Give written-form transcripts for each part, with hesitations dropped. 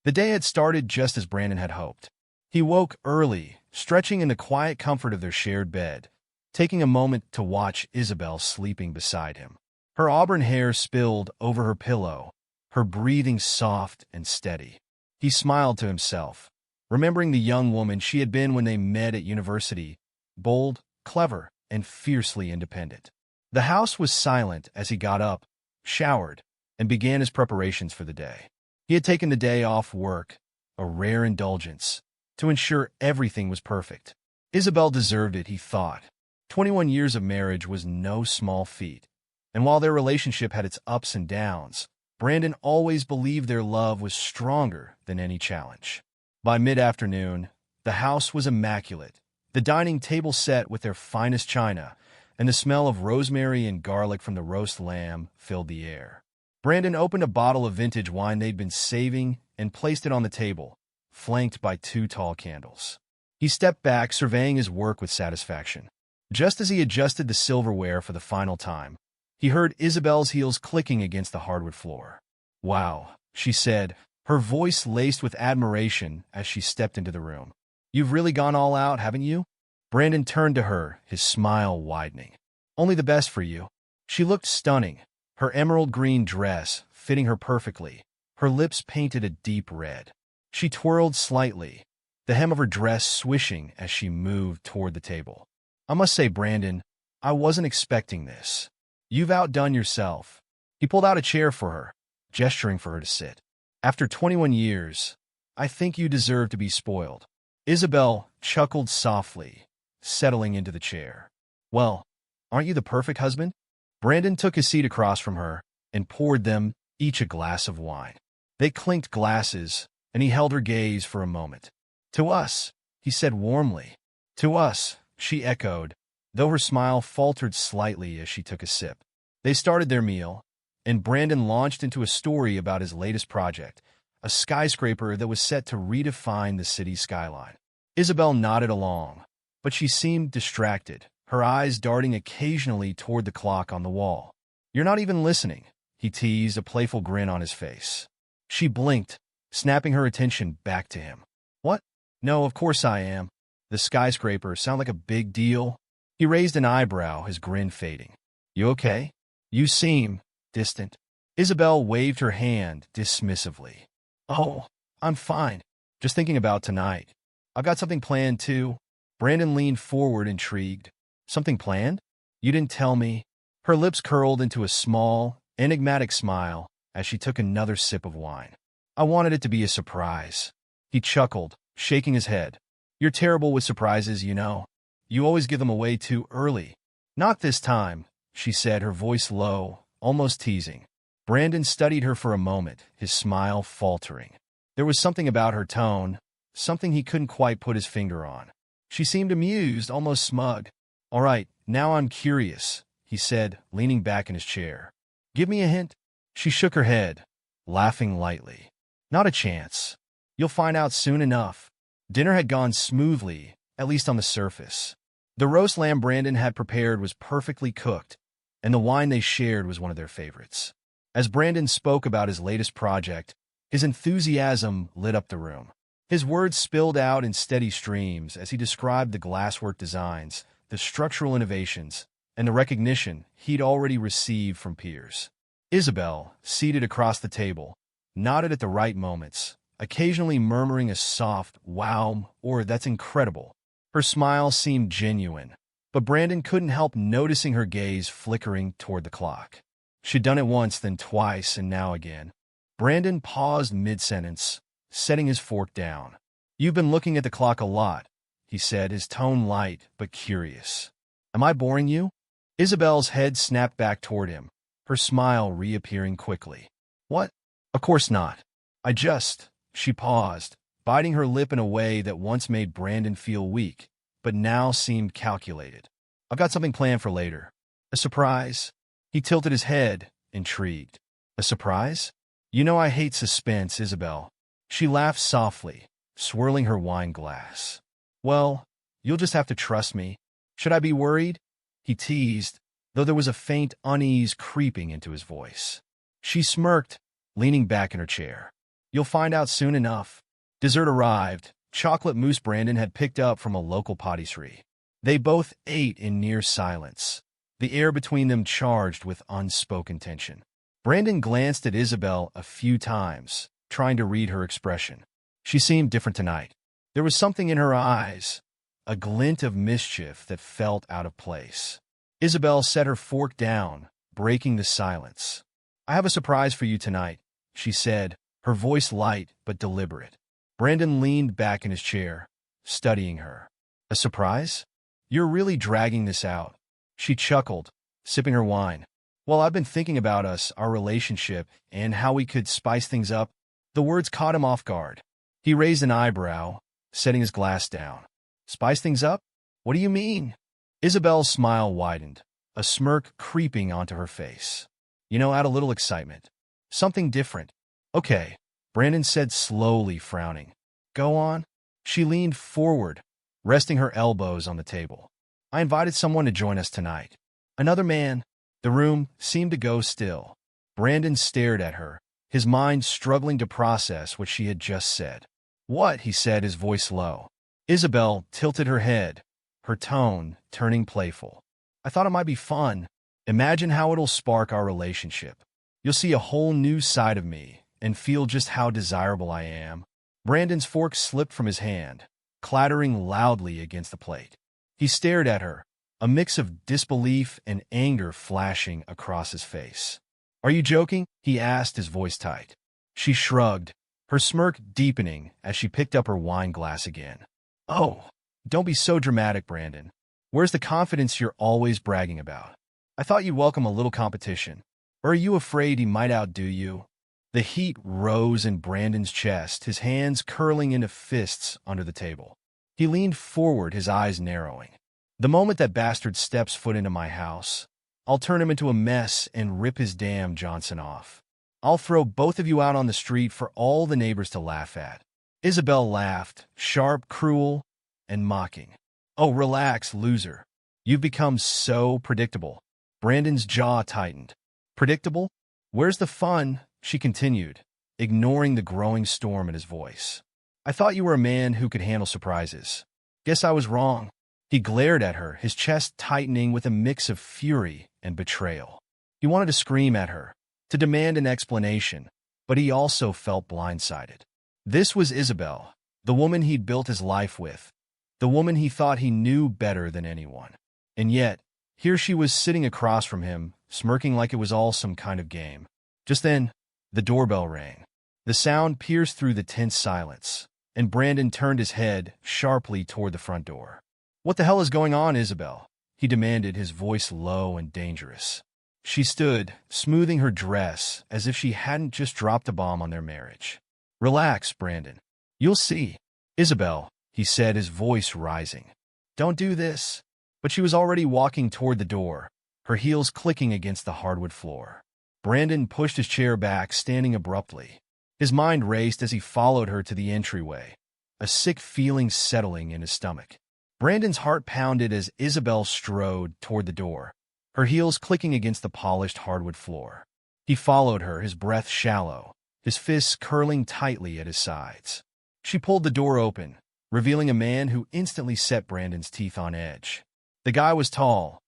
The day had started just as Brandon had hoped. He woke early, stretching in the quiet comfort of their shared bed, taking a moment to watch Isabel sleeping beside him. Her auburn hair spilled over her pillow, her breathing soft and steady. He smiled to himself, remembering the young woman she had been when they met at university, bold, clever, and fiercely independent. The house was silent as he got up, showered, and began his preparations for the day. He had taken the day off work, a rare indulgence, to ensure everything was perfect. Isabel deserved it, he thought. 21 years of marriage was no small feat, and while their relationship had its ups and downs, Brandon always believed their love was stronger than any challenge. By mid-afternoon, the house was immaculate, the dining table set with their finest china, and the smell of rosemary and garlic from the roast lamb filled the air. Brandon opened a bottle of vintage wine they'd been saving and placed it on the table, flanked by 2 tall candles. He stepped back, surveying his work with satisfaction. Just as he adjusted the silverware for the final time, he heard Isabel's heels clicking against the hardwood floor. "Wow," she said, her voice laced with admiration as she stepped into the room. "You've really gone all out, haven't you?" Brandon turned to her, his smile widening. "Only the best for you." She looked stunning, her emerald green dress fitting her perfectly, her lips painted a deep red. She twirled slightly, the hem of her dress swishing as she moved toward the table. "I must say, Brandon, I wasn't expecting this. You've outdone yourself." He pulled out a chair for her, gesturing for her to sit. "After 21 years, I think you deserve to be spoiled." Isabel chuckled softly, settling into the chair. "Well, aren't you the perfect husband?" Brandon took his seat across from her and poured them each a glass of wine. They clinked glasses, and he held her gaze for a moment. "To us," he said warmly. "To us," she echoed, though her smile faltered slightly as she took a sip. They started their meal, and Brandon launched into a story about his latest project, a skyscraper that was set to redefine the city's skyline. Isabel nodded along, but she seemed distracted, her eyes darting occasionally toward the clock on the wall. "You're not even listening," he teased, a playful grin on his face. She blinked, snapping her attention back to him. "What? No, of course I am. The skyscraper sound like a big deal?" He raised an eyebrow, his grin fading. "You okay? You seem distant." Isabel waved her hand dismissively. "Oh, I'm fine. Just thinking about tonight. I've got something planned, too." Brandon leaned forward, intrigued. "Something planned? You didn't tell me." Her lips curled into a small, enigmatic smile as she took another sip of wine. "I wanted it to be a surprise." He chuckled, shaking his head. "You're terrible with surprises, you know. You always give them away too early." "Not this time," she said, her voice low, almost teasing. Brandon studied her for a moment, his smile faltering. There was something about her tone, something he couldn't quite put his finger on. She seemed amused, almost smug. "All right, now I'm curious," he said, leaning back in his chair. "Give me a hint." She shook her head, laughing lightly. "Not a chance. You'll find out soon enough." Dinner had gone smoothly, at least on the surface. The roast lamb Brandon had prepared was perfectly cooked, and the wine they shared was one of their favorites. As Brandon spoke about his latest project, his enthusiasm lit up the room. His words spilled out in steady streams as he described the glasswork designs, the structural innovations, and the recognition he'd already received from peers. Isabel, seated across the table, nodded at the right moments, occasionally murmuring a soft, "Wow," or "That's incredible." Her smile seemed genuine, but Brandon couldn't help noticing her gaze flickering toward the clock. She'd done it once, then twice, and now again. Brandon paused mid-sentence, setting his fork down. "You've been looking at the clock a lot," he said, his tone light but curious. "Am I boring you?" Isabel's head snapped back toward him, her smile reappearing quickly. "What? Of course not. I just—" She paused, biting her lip in a way that once made Brandon feel weak, but now seemed calculated. "I've got something planned for later. A surprise." He tilted his head, intrigued. "A surprise? You know I hate suspense, Isabel." She laughed softly, swirling her wine glass. "Well, you'll just have to trust me. Should I be worried?" He teased, though there was a faint unease creeping into his voice. She smirked, leaning back in her chair. You'll find out soon enough. Dessert arrived. Chocolate mousse Brandon had picked up from a local patisserie. They both ate in near silence, the air between them charged with unspoken tension. Brandon glanced at Isabel a few times, trying to read her expression. She seemed different tonight. There was something in her eyes, a glint of mischief that felt out of place. Isabel set her fork down, breaking the silence. "I have a surprise for you tonight," she said, her voice light but deliberate. Brandon leaned back in his chair, studying her. "A surprise? You're really dragging this out." She chuckled, sipping her wine. "Well, I've been thinking about us, our relationship, and how we could spice things up." The words caught him off guard. He raised an eyebrow, setting his glass down. "Spice things up? What do you mean?" Isabel's smile widened, a smirk creeping onto her face. Add a little excitement. Something different. "Okay," Brandon said slowly, frowning. "Go on." She leaned forward, resting her elbows on the table. "I invited someone to join us tonight. Another man." The room seemed to go still. Brandon stared at her, his mind struggling to process what she had just said. "What?" he said, his voice low. Isabel tilted her head, her tone turning playful. "I thought it might be fun. Imagine how it'll spark our relationship. You'll see a whole new side of me and feel just how desirable I am." Brandon's fork slipped from his hand, clattering loudly against the plate. He stared at her, a mix of disbelief and anger flashing across his face. "Are you joking?" he asked, his voice tight. She shrugged, her smirk deepening as she picked up her wine glass again. "Oh, don't be so dramatic, Brandon. Where's the confidence you're always bragging about? I thought you'd welcome a little competition. Or are you afraid he might outdo you?" The heat rose in Brandon's chest, his hands curling into fists under the table. He leaned forward, his eyes narrowing. "The moment that bastard steps foot into my house, I'll turn him into a mess and rip his damn Johnson off. I'll throw both of you out on the street for all the neighbors to laugh at." Isabel laughed, sharp, cruel, and mocking. "Oh, relax, loser. You've become so predictable." Brandon's jaw tightened. "Predictable? Where's the fun?" she continued, ignoring the growing storm in his voice. "I thought you were a man who could handle surprises. Guess I was wrong." He glared at her, his chest tightening with a mix of fury and betrayal. He wanted to scream at her, to demand an explanation, but he also felt blindsided. This was Isabel, the woman he'd built his life with, the woman he thought he knew better than anyone. And yet, here she was sitting across from him, smirking like it was all some kind of game. Just then, the doorbell rang. The sound pierced through the tense silence, and Brandon turned his head sharply toward the front door. "What the hell is going on, Isabel?" he demanded, his voice low and dangerous. She stood, smoothing her dress as if she hadn't just dropped a bomb on their marriage. "Relax, Brandon. You'll see." "Isabel," he said, his voice rising. "Don't do this." But she was already walking toward the door, her heels clicking against the hardwood floor. Brandon pushed his chair back, standing abruptly. His mind raced as he followed her to the entryway, a sick feeling settling in his stomach. Brandon's heart pounded as Isabel strode toward the door, her heels clicking against the polished hardwood floor. He followed her, his breath shallow, his fists curling tightly at his sides. She pulled the door open, revealing a man who instantly set Brandon's teeth on edge. The guy was tall,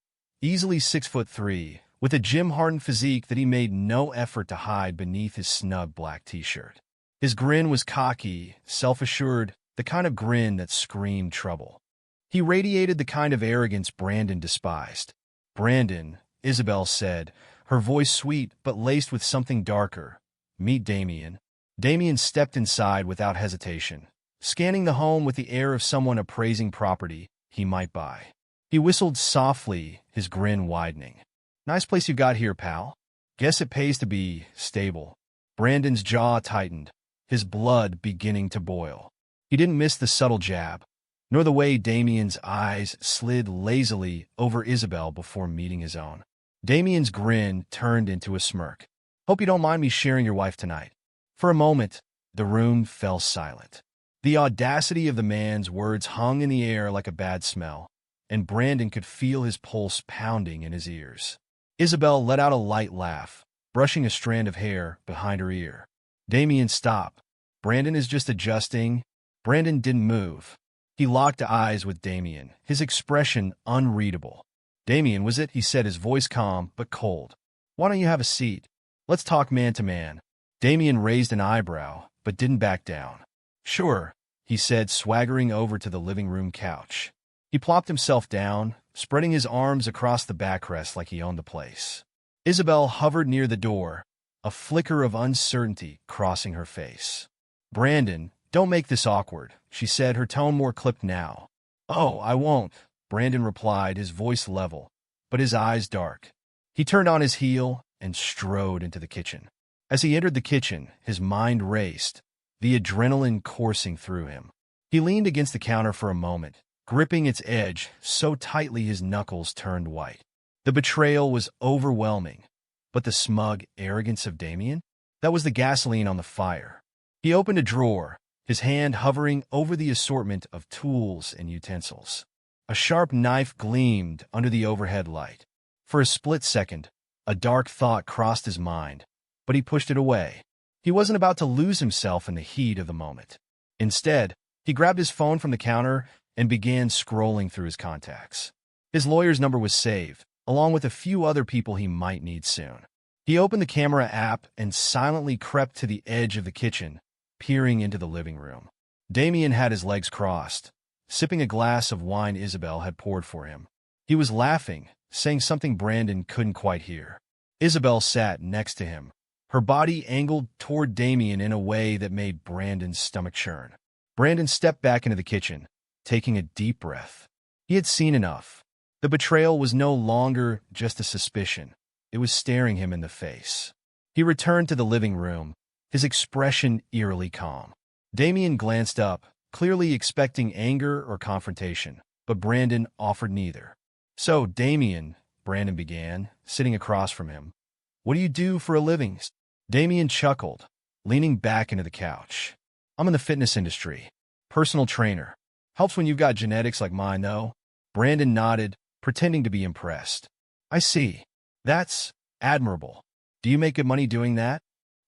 easily 6'3", with a gym-hardened physique that he made no effort to hide beneath his snug black t-shirt. His grin was cocky, self-assured, the kind of grin that screamed trouble. He radiated the kind of arrogance Brandon despised. "Brandon," Isabel said, her voice sweet but laced with something darker. "Meet Damien." Damien stepped inside without hesitation, scanning the home with the air of someone appraising property he might buy. He whistled softly, his grin widening. "Nice place you got here, pal. Guess it pays to be stable." Brandon's jaw tightened, his blood beginning to boil. He didn't miss the subtle jab, nor the way Damien's eyes slid lazily over Isabel before meeting his own. Damien's grin turned into a smirk. "Hope you don't mind me sharing your wife tonight." For a moment, the room fell silent. The audacity of the man's words hung in the air like a bad smell, and Brandon could feel his pulse pounding in his ears. Isabel let out a light laugh, brushing a strand of hair behind her ear. "Damien, stop," Brandon is just adjusting. Brandon didn't move. He locked eyes with Damien, his expression unreadable. Damien, was it? He said, his voice calm but cold. Why don't you have a seat? Let's talk man to man. Damien raised an eyebrow, but didn't back down. Sure, he said, swaggering over to the living room couch. He plopped himself down, spreading his arms across the backrest like he owned the place. Isabel hovered near the door, a flicker of uncertainty crossing her face. Brandon, don't make this awkward, she said, her tone more clipped now. Oh, I won't, Brandon replied, his voice level, but his eyes dark. He turned on his heel and strode into the kitchen. As he entered the kitchen, his mind raced, the adrenaline coursing through him. He leaned against the counter for a moment, gripping its edge so tightly his knuckles turned white. The betrayal was overwhelming, but the smug arrogance of Damien? That was the gasoline on the fire. He opened a drawer, his hand hovering over the assortment of tools and utensils. A sharp knife gleamed under the overhead light. For a split second, a dark thought crossed his mind, but he pushed it away. He wasn't about to lose himself in the heat of the moment. Instead, he grabbed his phone from the counter and began scrolling through his contacts. His lawyer's number was saved, along with a few other people he might need soon. He opened the camera app and silently crept to the edge of the kitchen, peering into the living room. Damien had his legs crossed, sipping a glass of wine Isabel had poured for him. He was laughing, saying something Brandon couldn't quite hear. Isabel sat next to him, her body angled toward Damien in a way that made Brandon's stomach churn. Brandon stepped back into the kitchen, taking a deep breath. He had seen enough. The betrayal was no longer just a suspicion. It was staring him in the face. He returned to the living room, his expression eerily calm. Damien glanced up, clearly expecting anger or confrontation, but Brandon offered neither. So, Damien, Brandon began, sitting across from him. What do you do for a living? Damien chuckled, leaning back into the couch. I'm in the fitness industry. Personal trainer. Helps when you've got genetics like mine, though. Brandon nodded, pretending to be impressed. I see. That's admirable. Do you make good money doing that?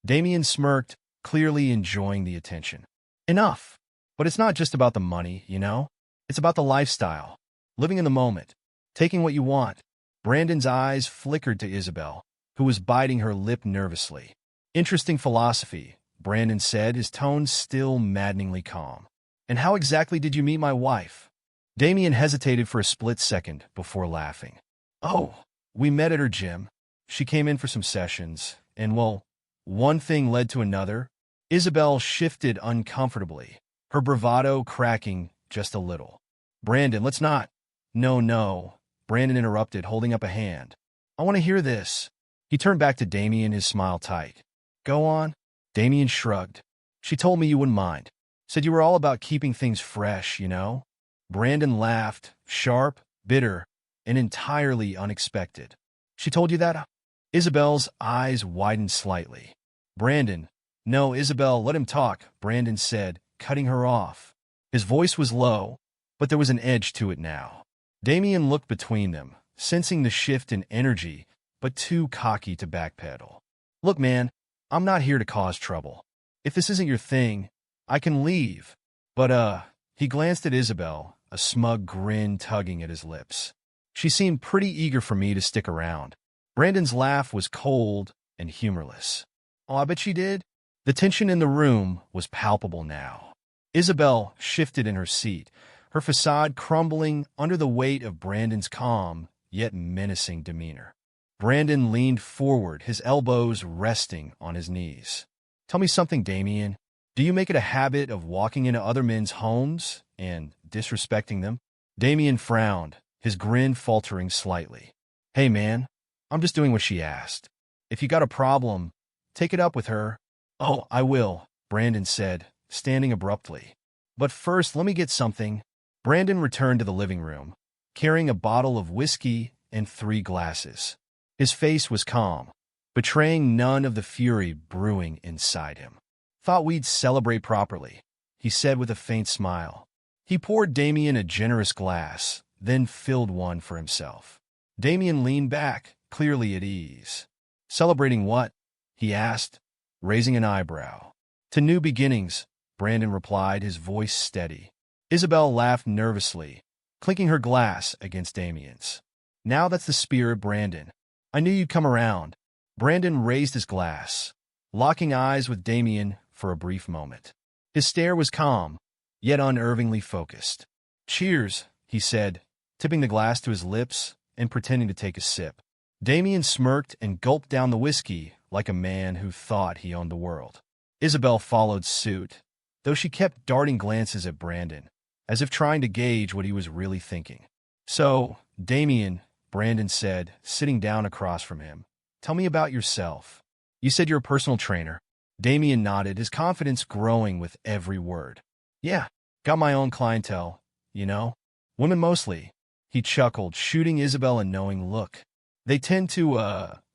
Damien smirked, clearly enjoying the attention. Enough. But it's not just about the money, you know? It's about the lifestyle. Living in the moment. Taking what you want. Brandon's eyes flickered to Isabel, who was biting her lip nervously. Interesting philosophy, Brandon said, his tone still maddeningly calm. And how exactly did you meet my wife? Damien hesitated for a split second before laughing. Oh, we met at her gym. She came in for some sessions, and well, one thing led to another. Isabel shifted uncomfortably, her bravado cracking just a little. Brandon, let's not. No, Brandon interrupted, holding up a hand. I want to hear this. He turned back to Damien, his smile tight. Go on. Damien shrugged. She told me you wouldn't mind. Said you were all about keeping things fresh, you know? Brandon laughed, sharp, bitter, and entirely unexpected. She told you that? Isabel's eyes widened slightly. Brandon, no, Isabel, let him talk, Brandon said, cutting her off. His voice was low, but there was an edge to it now. Damien looked between them, sensing the shift in energy, but too cocky to backpedal. Look, man, I'm not here to cause trouble. If this isn't your thing, I can leave. But, he glanced at Isabel, a smug grin tugging at his lips. She seemed pretty eager for me to stick around. Brandon's laugh was cold and humorless. Oh, I bet she did. The tension in the room was palpable now. Isabel shifted in her seat, her facade crumbling under the weight of Brandon's calm, yet menacing demeanor. Brandon leaned forward, his elbows resting on his knees. Tell me something, Damien. Do you make it a habit of walking into other men's homes and disrespecting them? Damien frowned, his grin faltering slightly. Hey, man, I'm just doing what she asked. If you got a problem, take it up with her. Oh, I will, Brandon said, standing abruptly. But first, let me get something. Brandon returned to the living room, carrying a bottle of whiskey and 3 glasses. His face was calm, betraying none of the fury brewing inside him. Thought we'd celebrate properly, he said with a faint smile. He poured Damien a generous glass, then filled one for himself. Damien leaned back, clearly at ease. Celebrating what? He asked, raising an eyebrow. To new beginnings, Brandon replied, his voice steady. Isabel laughed nervously, clinking her glass against Damien's. Now that's the spirit, Brandon. I knew you'd come around. Brandon raised his glass, locking eyes with Damien for a brief moment. His stare was calm, yet unnervingly focused. Cheers, he said, tipping the glass to his lips and pretending to take a sip. Damien smirked and gulped down the whiskey like a man who thought he owned the world. Isabel followed suit, though she kept darting glances at Brandon, as if trying to gauge what he was really thinking. So, Damien, Brandon said, sitting down across from him, tell me about yourself. You said you're a personal trainer. Damien nodded, his confidence growing with every word. Yeah, got my own clientele, you know. Women mostly. He chuckled, shooting Isabel a knowing look. They tend to,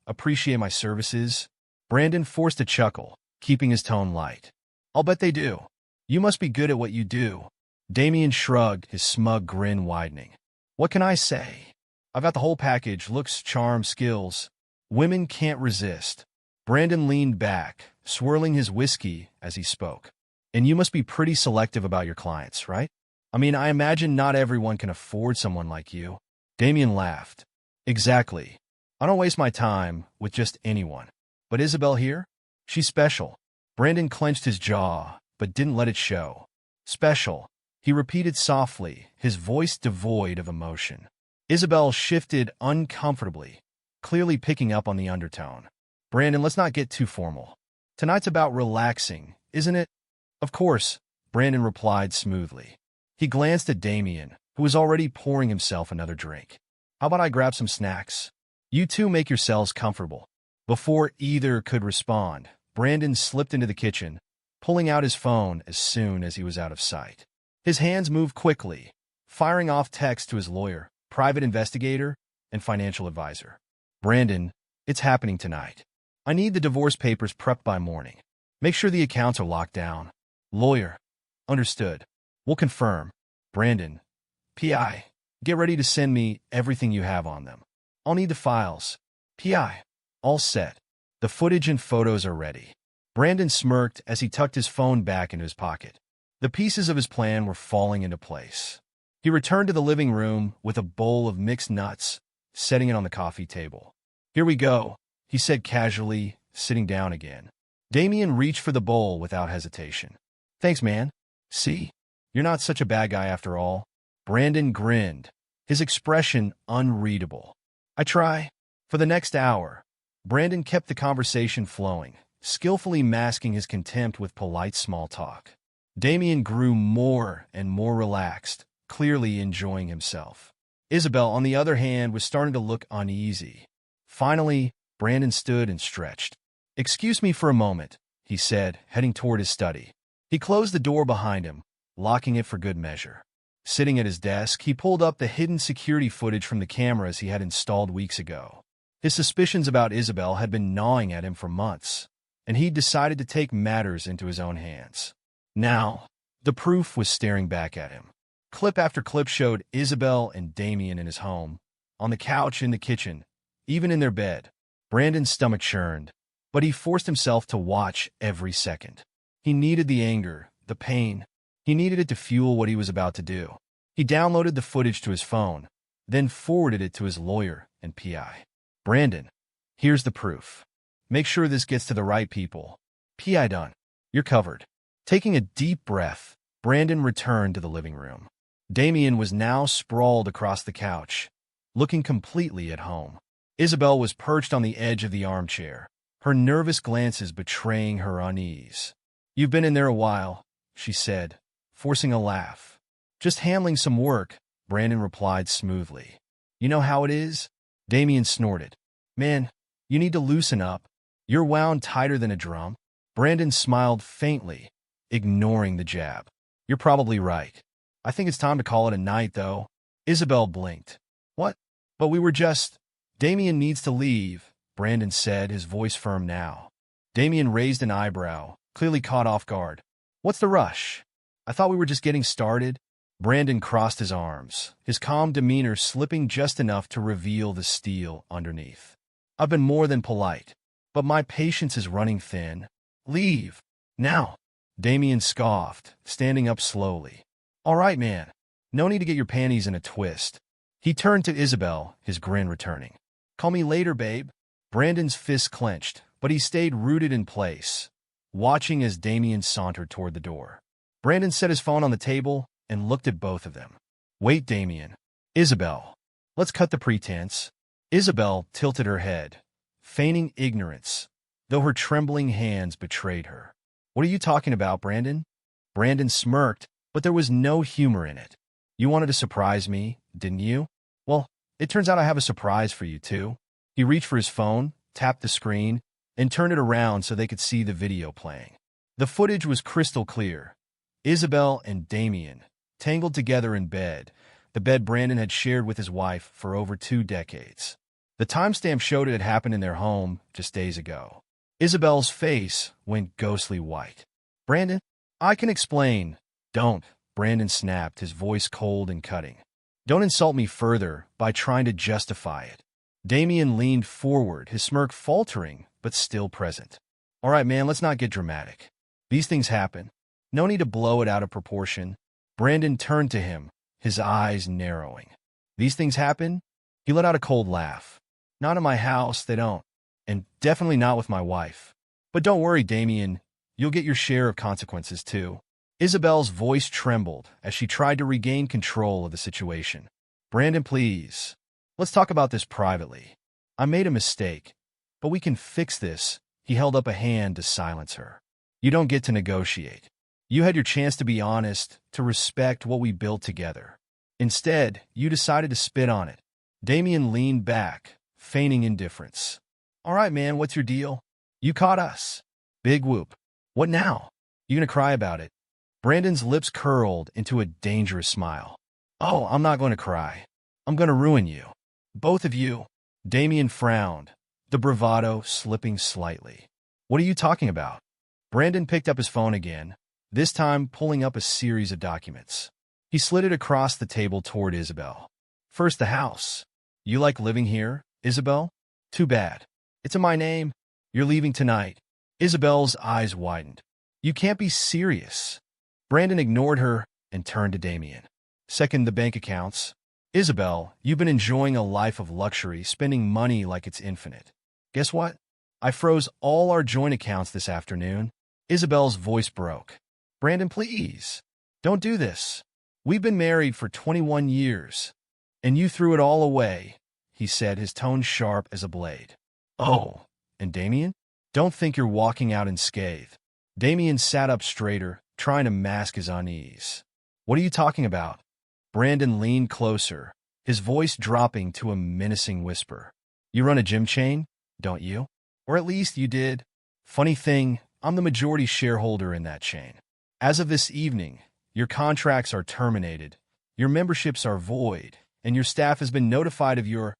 appreciate my services. Brandon forced a chuckle, keeping his tone light. I'll bet they do. You must be good at what you do. Damien shrugged, his smug grin widening. What can I say? I've got the whole package: looks, charm, skills. Women can't resist. Brandon leaned back, swirling his whiskey as he spoke. And you must be pretty selective about your clients, right? I mean, I imagine not everyone can afford someone like you. Damien laughed. Exactly. I don't waste my time with just anyone. But Isabel here? She's special. Brandon clenched his jaw, but didn't let it show. Special, he repeated softly, his voice devoid of emotion. Isabel shifted uncomfortably, clearly picking up on the undertone. Brandon, let's not get too formal. Tonight's about relaxing, isn't it? Of course, Brandon replied smoothly. He glanced at Damien, who was already pouring himself another drink. How about I grab some snacks? You two make yourselves comfortable. Before either could respond, Brandon slipped into the kitchen, pulling out his phone as soon as he was out of sight. His hands moved quickly, firing off texts to his lawyer, private investigator, and financial advisor. Brandon, it's happening tonight. I need the divorce papers prepped by morning. Make sure the accounts are locked down. Lawyer, understood. We'll confirm. Brandon, P.I., get ready to send me everything you have on them. I'll need the files. P.I., all set. The footage and photos are ready. Brandon smirked as he tucked his phone back into his pocket. The pieces of his plan were falling into place. He returned to the living room with a bowl of mixed nuts, setting it on the coffee table. Here we go, he said casually, sitting down again. Damien reached for the bowl without hesitation. Thanks, man. See, you're not such a bad guy after all. Brandon grinned, his expression unreadable. I try. For the next hour, Brandon kept the conversation flowing, skillfully masking his contempt with polite small talk. Damien grew more and more relaxed, clearly enjoying himself. Isabel, on the other hand, was starting to look uneasy. Finally, Brandon stood and stretched. Excuse me for a moment, he said, heading toward his study. He closed the door behind him, locking it for good measure. Sitting at his desk, he pulled up the hidden security footage from the cameras he had installed weeks ago. His suspicions about Isabel had been gnawing at him for months, and he'd decided to take matters into his own hands. Now, the proof was staring back at him. Clip after clip showed Isabel and Damien in his home, on the couch, in the kitchen, even in their bed. Brandon's stomach churned, but he forced himself to watch every second. He needed the anger, the pain. He needed it to fuel what he was about to do. He downloaded the footage to his phone, then forwarded it to his lawyer and P.I. Brandon, here's the proof. Make sure this gets to the right people. P.I. done. You're covered. Taking a deep breath, Brandon returned to the living room. Damien was now sprawled across the couch, looking completely at home. Isabel was perched on the edge of the armchair, her nervous glances betraying her unease. You've been in there a while, she said, forcing a laugh. Just handling some work, Brandon replied smoothly. You know how it is? Damien snorted. Man, you need to loosen up. You're wound tighter than a drum. Brandon smiled faintly, ignoring the jab. You're probably right. I think it's time to call it a night, though. Isabel blinked. What? But we were just... Damien needs to leave, Brandon said, his voice firm now. Damien raised an eyebrow, clearly caught off guard. What's the rush? I thought we were just getting started. Brandon crossed his arms, his calm demeanor slipping just enough to reveal the steel underneath. I've been more than polite, but my patience is running thin. Leave. Now. Damien scoffed, standing up slowly. All right, man. No need to get your panties in a twist. He turned to Isabel, his grin returning. Call me later, babe. Brandon's fist clenched, but he stayed rooted in place, watching as Damien sauntered toward the door. Brandon set his phone on the table and looked at both of them. Wait, Damien. Isabel. Let's cut the pretense. Isabel tilted her head, feigning ignorance, though her trembling hands betrayed her. What are you talking about, Brandon? Brandon smirked, but there was no humor in it. You wanted to surprise me, didn't you? Well, it turns out I have a surprise for you, too. He reached for his phone, tapped the screen, and turned it around so they could see the video playing. The footage was crystal clear. Isabel and Damien, tangled together in bed, the bed Brandon had shared with his wife for over 2 decades. The timestamp showed it had happened in their home just days ago. Isabel's face went ghostly white. Brandon, I can explain. Don't, Brandon snapped, his voice cold and cutting. Don't insult me further by trying to justify it. Damien leaned forward, his smirk faltering, but still present. All right, man, let's not get dramatic. These things happen. No need to blow it out of proportion. Brandon turned to him, his eyes narrowing. These things happen? He let out a cold laugh. Not in my house, they don't. And definitely not with my wife. But don't worry, Damien. You'll get your share of consequences, too. Isabel's voice trembled as she tried to regain control of the situation. Brandon, please. Let's talk about this privately. I made a mistake, but we can fix this. He held up a hand to silence her. You don't get to negotiate. You had your chance to be honest, to respect what we built together. Instead, you decided to spit on it. Damien leaned back, feigning indifference. All right, man, what's your deal? You caught us. Big whoop. What now? You gonna cry about it? Brandon's lips curled into a dangerous smile. Oh, I'm not going to cry. I'm going to ruin you. Both of you. Damien frowned, the bravado slipping slightly. What are you talking about? Brandon picked up his phone again, this time pulling up a series of documents. He slid it across the table toward Isabel. First, the house. You like living here, Isabel? Too bad. It's in my name. You're leaving tonight. Isabel's eyes widened. You can't be serious. Brandon ignored her and turned to Damien. Second, the bank accounts. Isabel, you've been enjoying a life of luxury, spending money like it's infinite. Guess what? I froze all our joint accounts this afternoon. Isabel's voice broke. Brandon, please. Don't do this. We've been married for 21 years. And you threw it all away, he said, his tone sharp as a blade. Oh, and Damien? Don't think you're walking out unscathed. Damien sat up straighter, trying to mask his unease. What are you talking about? Brandon leaned closer, his voice dropping to a menacing whisper. You run a gym chain, don't you? Or at least you did. Funny thing, I'm the majority shareholder in that chain. As of this evening, your contracts are terminated, your memberships are void, and your staff has been notified of your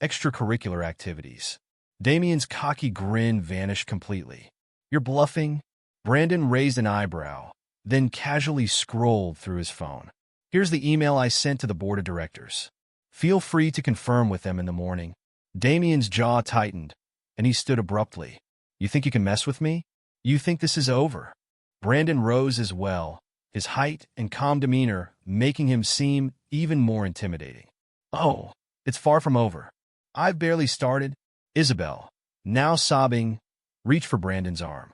extracurricular activities. Damien's cocky grin vanished completely. You're bluffing? Brandon raised an eyebrow, then casually scrolled through his phone. Here's the email I sent to the board of directors. Feel free to confirm with them in the morning. Damien's jaw tightened, and he stood abruptly. You think you can mess with me? You think this is over? Brandon rose as well, his height and calm demeanor making him seem even more intimidating. Oh, it's far from over. I've barely started. Isabel, now sobbing, reached for Brandon's arm.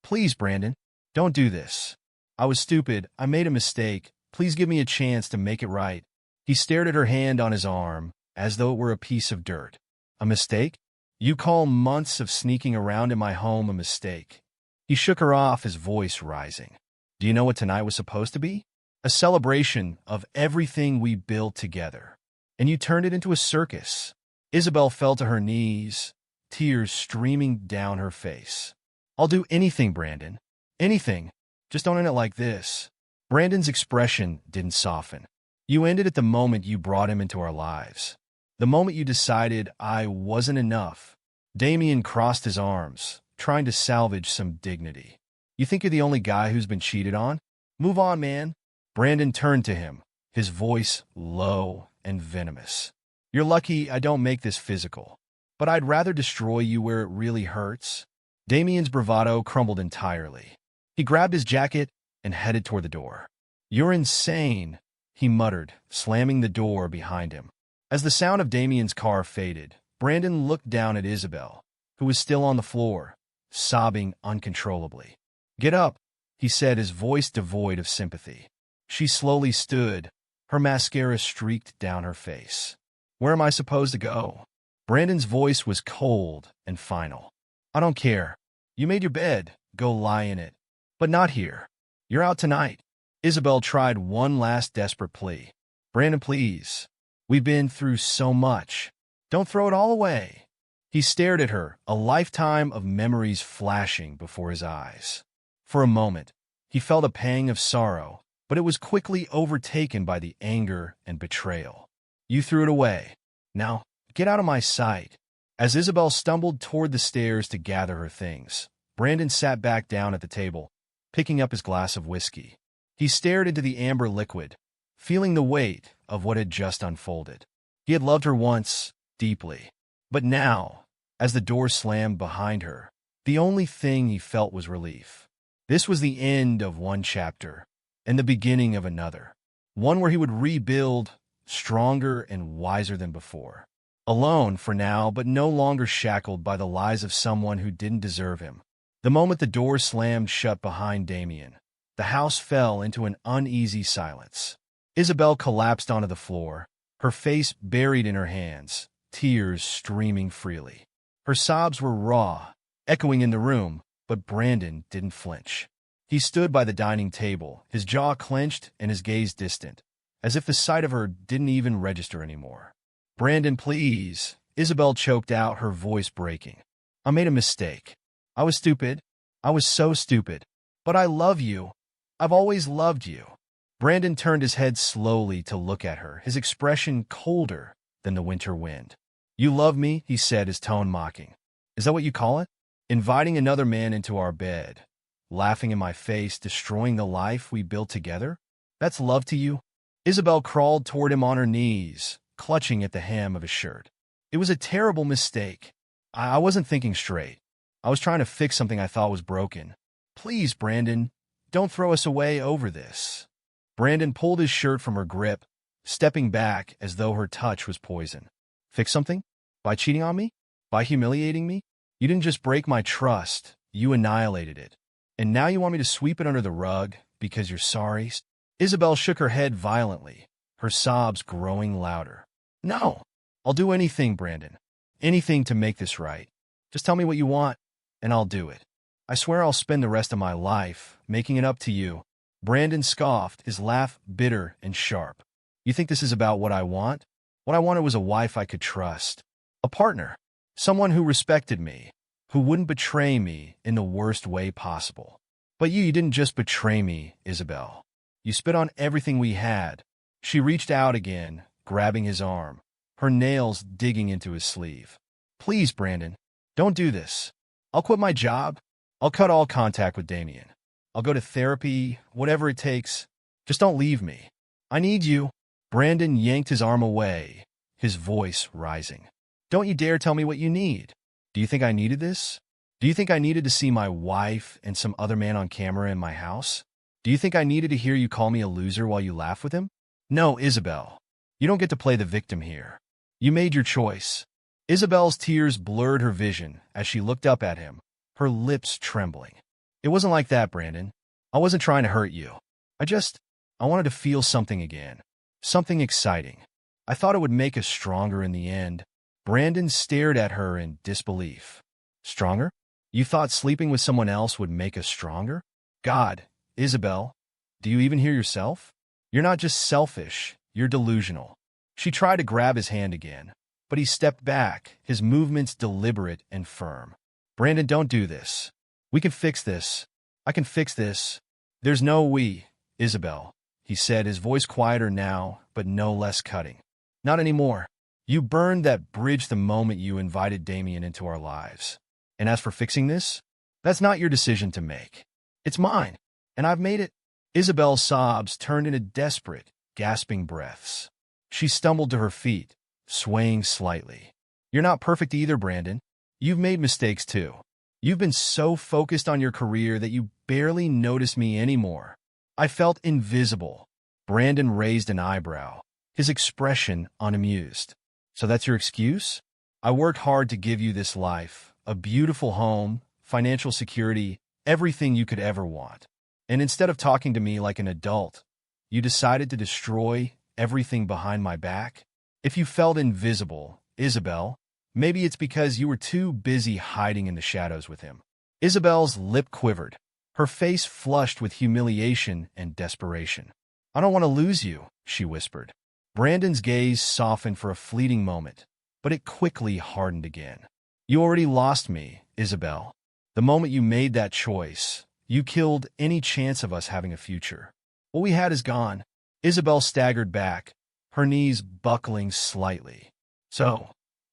Please, Brandon, don't do this. I was stupid. I made a mistake. Please give me a chance to make it right. He stared at her hand on his arm, as though it were a piece of dirt. A mistake? You call months of sneaking around in my home a mistake? He shook her off, his voice rising. Do you know what tonight was supposed to be? A celebration of everything we built together. And you turned it into a circus. Isabel fell to her knees, tears streaming down her face. I'll do anything, Brandon. Anything. Just don't end it like this. Brandon's expression didn't soften. You ended at the moment you brought him into our lives. The moment you decided I wasn't enough. Damien crossed his arms, trying to salvage some dignity. You think you're the only guy who's been cheated on? Move on, man. Brandon turned to him, his voice low and venomous. You're lucky I don't make this physical, but I'd rather destroy you where it really hurts. Damien's bravado crumbled entirely. He grabbed his jacket and headed toward the door. "You're insane," he muttered, slamming the door behind him. As the sound of Damien's car faded, Brandon looked down at Isabel, who was still on the floor, sobbing uncontrollably. "Get up," he said, his voice devoid of sympathy. She slowly stood, her mascara streaked down her face. "Where am I supposed to go?" Brandon's voice was cold and final. "I don't care. You made your bed. Go lie in it. But not here. You're out tonight." Isabel tried one last desperate plea. "Brandon, please. We've been through so much. Don't throw it all away." He stared at her, a lifetime of memories flashing before his eyes. For a moment, he felt a pang of sorrow, but it was quickly overtaken by the anger and betrayal. "You threw it away. Now, get out of my sight." As Isabel stumbled toward the stairs to gather her things, Brandon sat back down at the table, picking up his glass of whiskey. He stared into the amber liquid, feeling the weight of what had just unfolded. He had loved her once, deeply. But now, as the door slammed behind her, the only thing he felt was relief. This was the end of one chapter, and the beginning of another. One where he would rebuild, stronger and wiser than before. Alone for now, but no longer shackled by the lies of someone who didn't deserve him. The moment the door slammed shut behind Damien, the house fell into an uneasy silence. Isabel collapsed onto the floor, her face buried in her hands, tears streaming freely. Her sobs were raw, echoing in the room, but Brandon didn't flinch. He stood by the dining table, his jaw clenched and his gaze distant, as if the sight of her didn't even register anymore. "Brandon, please," Isabel choked out, her voice breaking. "I made a mistake. I was stupid. I was so stupid. But I love you. I've always loved you." Brandon turned his head slowly to look at her, his expression colder than the winter wind. "You love me," he said, his tone mocking. "Is that what you call it? Inviting another man into our bed, laughing in my face, destroying the life we built together? That's love to you?" Isabel crawled toward him on her knees, clutching at the hem of his shirt. "It was a terrible mistake. I wasn't thinking straight. I was trying to fix something I thought was broken. Please, Brandon, don't throw us away over this." Brandon pulled his shirt from her grip, stepping back as though her touch was poison. "Fix something? By cheating on me? By humiliating me? You didn't just break my trust, you annihilated it. And now you want me to sweep it under the rug because you're sorry?" Isabel shook her head violently, her sobs growing louder. "No, I'll do anything, Brandon. Anything to make this right. Just tell me what you want, and I'll do it. I swear I'll spend the rest of my life making it up to you." Brandon scoffed, his laugh bitter and sharp. "You think this is about what I want? What I wanted was a wife I could trust. A partner. Someone who respected me, who wouldn't betray me in the worst way possible. But you didn't just betray me, Isabel. You spit on everything we had." She reached out again, grabbing his arm, her nails digging into his sleeve. "Please, Brandon, don't do this. I'll quit my job. I'll cut all contact with Damien. I'll go to therapy, whatever it takes. Just don't leave me. I need you." Brandon yanked his arm away, his voice rising. "Don't you dare tell me what you need. Do you think I needed this? Do you think I needed to see my wife and some other man on camera in my house? Do you think I needed to hear you call me a loser while you laugh with him? No, Isabel. You don't get to play the victim here. You made your choice." Isabel's tears blurred her vision as she looked up at him, her lips trembling. "It wasn't like that, Brandon. I wasn't trying to hurt you. I wanted to feel something again. Something exciting. I thought it would make us stronger in the end." Brandon stared at her in disbelief. "Stronger? You thought sleeping with someone else would make us stronger? God, Isabel, do you even hear yourself? You're not just selfish, you're delusional." She tried to grab his hand again, but he stepped back, his movements deliberate and firm. "Brandon, don't do this. We can fix this. I can fix this." "There's no we, Isabel," he said, his voice quieter now, but no less cutting. "Not anymore. You burned that bridge the moment you invited Damien into our lives. And as for fixing this, that's not your decision to make. It's mine, and I've made it." Isabel's sobs turned into desperate, gasping breaths. She stumbled to her feet, swaying slightly. "You're not perfect either, Brandon. You've made mistakes too. You've been so focused on your career that you barely notice me anymore. I felt invisible. Brandon raised an eyebrow, his expression unamused. So that's your excuse? I worked hard to give you this life, a beautiful home, financial security, everything you could ever want. And instead of talking to me like an adult, you decided to destroy everything behind my back? If you felt invisible, Isabel, maybe it's because you were too busy hiding in the shadows with him. Isabel's lip quivered, her face flushed with humiliation and desperation. I don't want to lose you, she whispered. Brandon's gaze softened for a fleeting moment, but it quickly hardened again. You already lost me, Isabel. The moment you made that choice, you killed any chance of us having a future. What we had is gone. Isabel staggered back, her knees buckling slightly. So,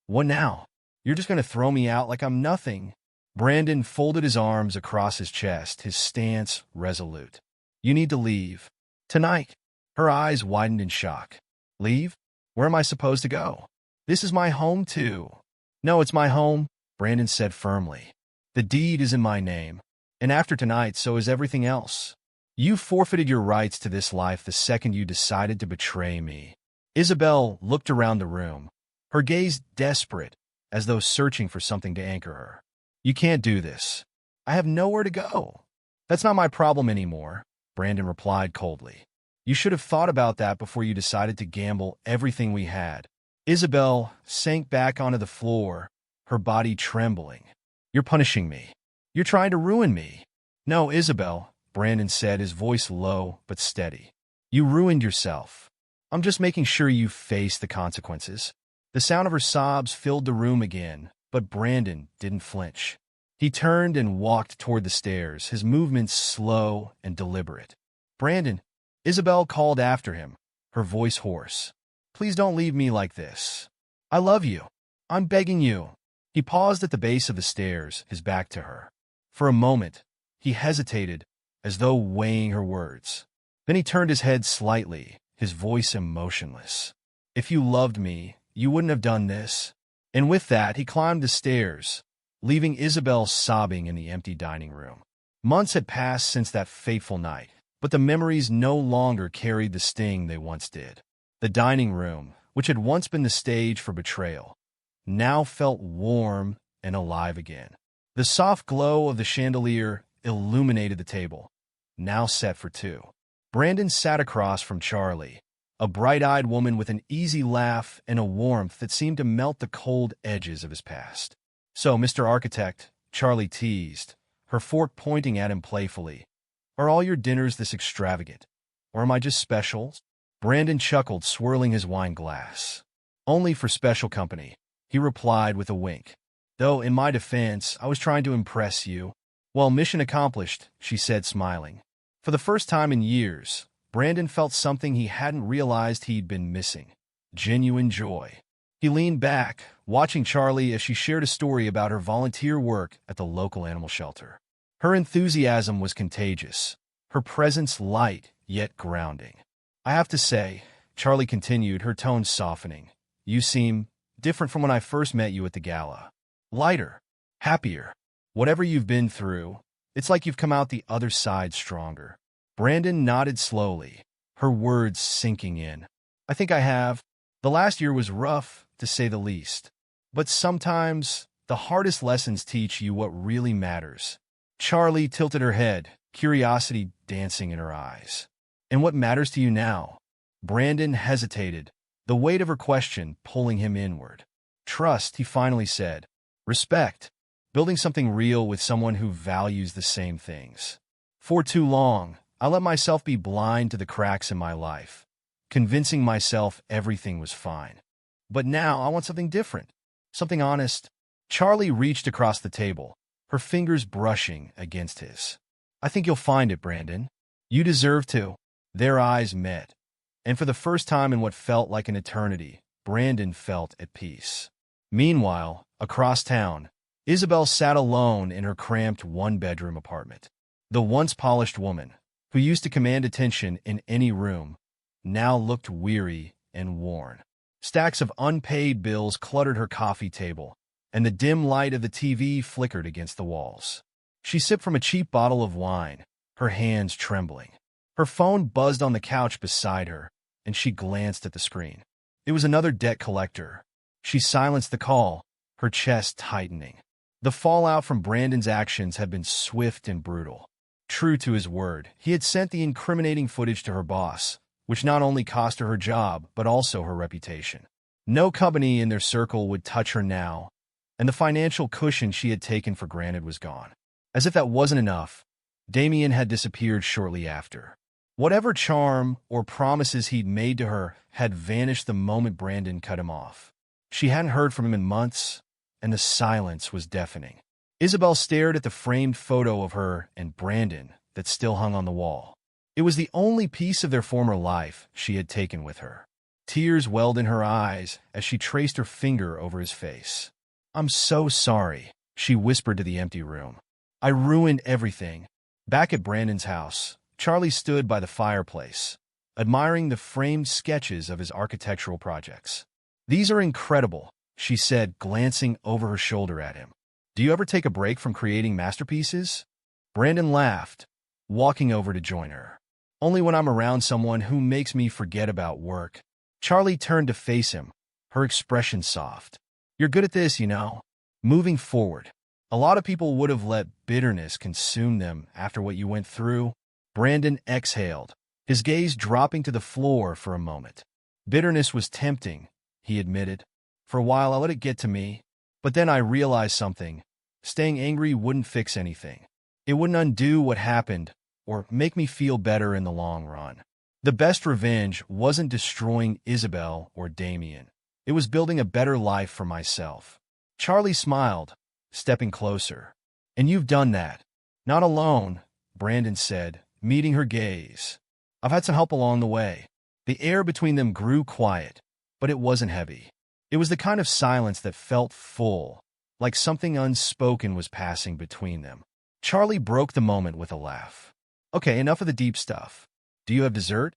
what now? You're just going to throw me out like I'm nothing? Brandon folded his arms across his chest, his stance resolute. You need to leave. Tonight. Her eyes widened in shock. Leave? Where am I supposed to go? This is my home, too. No, it's my home, Brandon said firmly. The deed is in my name, and after tonight, so is everything else. You forfeited your rights to this life the second you decided to betray me. Isabel looked around the room, her gaze desperate, as though searching for something to anchor her. You can't do this. I have nowhere to go. That's not my problem anymore, Brandon replied coldly. You should have thought about that before you decided to gamble everything we had. Isabel sank back onto the floor, her body trembling. You're punishing me. You're trying to ruin me. No, Isabel, Brandon said, his voice low but steady. You ruined yourself. I'm just making sure you face the consequences. The sound of her sobs filled the room again, but Brandon didn't flinch. He turned and walked toward the stairs, his movements slow and deliberate. Brandon, Isabel called after him, her voice hoarse. Please don't leave me like this. I love you. I'm begging you. He paused at the base of the stairs, his back to her. For a moment, he hesitated, as though weighing her words. Then he turned his head slightly, his voice emotionless. If you loved me, you wouldn't have done this. And with that, he climbed the stairs, leaving Isabel sobbing in the empty dining room. Months had passed since that fateful night, but the memories no longer carried the sting they once did. The dining room, which had once been the stage for betrayal, now felt warm and alive again. The soft glow of the chandelier illuminated the table, now set for two. Brandon sat across from Charlie, a bright-eyed woman with an easy laugh and a warmth that seemed to melt the cold edges of his past. So, Mr. Architect, Charlie teased, her fork pointing at him playfully, are all your dinners this extravagant? Or am I just special? Brandon chuckled, swirling his wine glass. Only for special company, he replied with a wink. Though, in my defense, I was trying to impress you. Well, mission accomplished, she said, smiling. For the first time in years, Brandon felt something he hadn't realized he'd been missing. Genuine joy. He leaned back, watching Charlie as she shared a story about her volunteer work at the local animal shelter. Her enthusiasm was contagious, her presence light yet grounding. I have to say, Charlie continued, her tone softening, you seem different from when I first met you at the gala. Lighter, happier. Whatever you've been through, it's like you've come out the other side stronger. Brandon nodded slowly, her words sinking in. I think I have. The last year was rough, to say the least. But sometimes, the hardest lessons teach you what really matters. Charlie tilted her head, curiosity dancing in her eyes. And what matters to you now? Brandon hesitated, the weight of her question pulling him inward. Trust, he finally said. Respect. Building something real with someone who values the same things. For too long, I let myself be blind to the cracks in my life, convincing myself everything was fine. But now I want something different, something honest. Charlie reached across the table, her fingers brushing against his. I think you'll find it, Brandon. You deserve to. Their eyes met, and for the first time in what felt like an eternity, Brandon felt at peace. Meanwhile, across town, Isabel sat alone in her cramped one-bedroom apartment. The once polished woman, who used to command attention in any room, now looked weary and worn. Stacks of unpaid bills cluttered her coffee table, and the dim light of the TV flickered against the walls. She sipped from a cheap bottle of wine, her hands trembling. Her phone buzzed on the couch beside her, and she glanced at the screen. It was another debt collector. She silenced the call, her chest tightening. The fallout from Brandon's actions had been swift and brutal. True to his word, he had sent the incriminating footage to her boss, which not only cost her her job, but also her reputation. No company in their circle would touch her now, and the financial cushion she had taken for granted was gone. As if that wasn't enough, Damien had disappeared shortly after. Whatever charm or promises he'd made to her had vanished the moment Brandon cut him off. She hadn't heard from him in months, and the silence was deafening. Isabel stared at the framed photo of her and Brandon that still hung on the wall. It was the only piece of their former life she had taken with her. Tears welled in her eyes as she traced her finger over his face. "I'm so sorry," she whispered to the empty room. "I ruined everything." Back at Brandon's house, Charlie stood by the fireplace, admiring the framed sketches of his architectural projects. "These are incredible," she said, glancing over her shoulder at him. "Do you ever take a break from creating masterpieces?" Brandon laughed, walking over to join her. "Only when I'm around someone who makes me forget about work." Charlie turned to face him, her expression soft. "You're good at this, you know. Moving forward. A lot of people would have let bitterness consume them after what you went through." Brandon exhaled, his gaze dropping to the floor for a moment. "Bitterness was tempting," he admitted. "For a while I let it get to me, but then I realized something. Staying angry wouldn't fix anything. It wouldn't undo what happened or make me feel better in the long run. The best revenge wasn't destroying Isabel or Damien. It was building a better life for myself." Charlie smiled, stepping closer. "And you've done that." "Not alone," Brandon said, meeting her gaze. "I've had some help along the way." The air between them grew quiet, but it wasn't heavy. It was the kind of silence that felt full, like something unspoken was passing between them. Charlie broke the moment with a laugh. "Okay, enough of the deep stuff. Do you have dessert?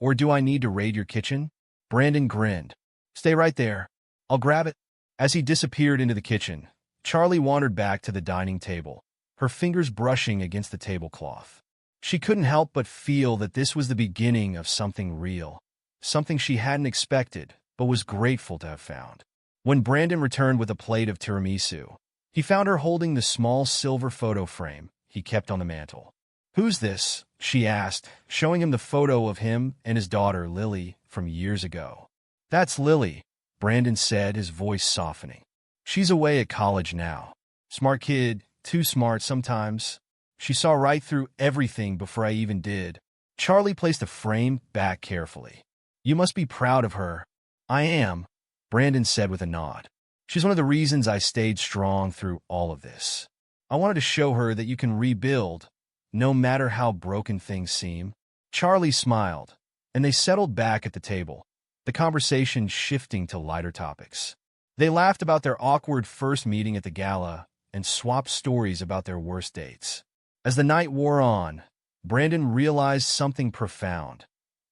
Or do I need to raid your kitchen?" Brandon grinned. "Stay right there. I'll grab it." As he disappeared into the kitchen, Charlie wandered back to the dining table, her fingers brushing against the tablecloth. She couldn't help but feel that this was the beginning of something real, something she hadn't expected, but was grateful to have found. When Brandon returned with a plate of tiramisu, he found her holding the small silver photo frame he kept on the mantel. "Who's this?" she asked, showing him the photo of him and his daughter, Lily, from years ago. "That's Lily," Brandon said, his voice softening. "She's away at college now. Smart kid, too smart sometimes. She saw right through everything before I even did." Charlie placed the frame back carefully. "You must be proud of her." "I am," Brandon said with a nod. "She's one of the reasons I stayed strong through all of this. I wanted to show her that you can rebuild, no matter how broken things seem." Charlie smiled, and they settled back at the table, the conversation shifting to lighter topics. They laughed about their awkward first meeting at the gala and swapped stories about their worst dates. As the night wore on, Brandon realized something profound.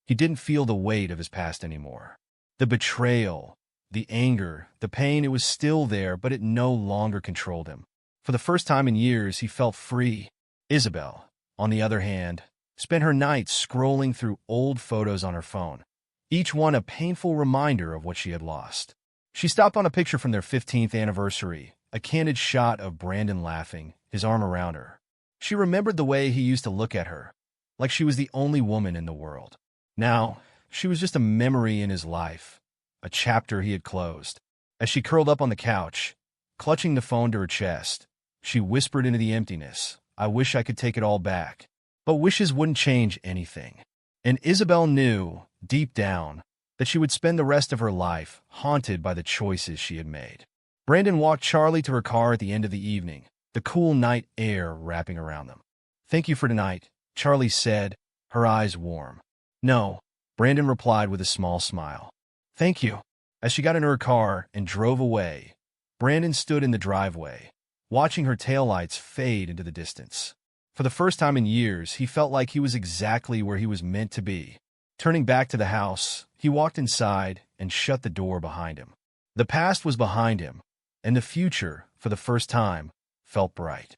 He didn't feel the weight of his past anymore. The betrayal, the anger, the pain, it was still there, but it no longer controlled him. For the first time in years, he felt free. Isabel, on the other hand, spent her nights scrolling through old photos on her phone, each one a painful reminder of what she had lost. She stopped on a picture from their 15th anniversary, a candid shot of Brandon laughing, his arm around her. She remembered the way he used to look at her, like she was the only woman in the world. Now, she was just a memory in his life, a chapter he had closed. As she curled up on the couch, clutching the phone to her chest, she whispered into the emptiness, "I wish I could take it all back." But wishes wouldn't change anything. And Isabel knew, deep down, that she would spend the rest of her life haunted by the choices she had made. Brandon walked Charlie to her car at the end of the evening, the cool night air wrapping around them. "Thank you for tonight," Charlie said, her eyes warm. "No," Brandon replied with a small smile. "Thank you." As she got into her car and drove away, Brandon stood in the driveway, watching her taillights fade into the distance. For the first time in years, he felt like he was exactly where he was meant to be. Turning back to the house, he walked inside and shut the door behind him. The past was behind him, and the future, for the first time, felt bright.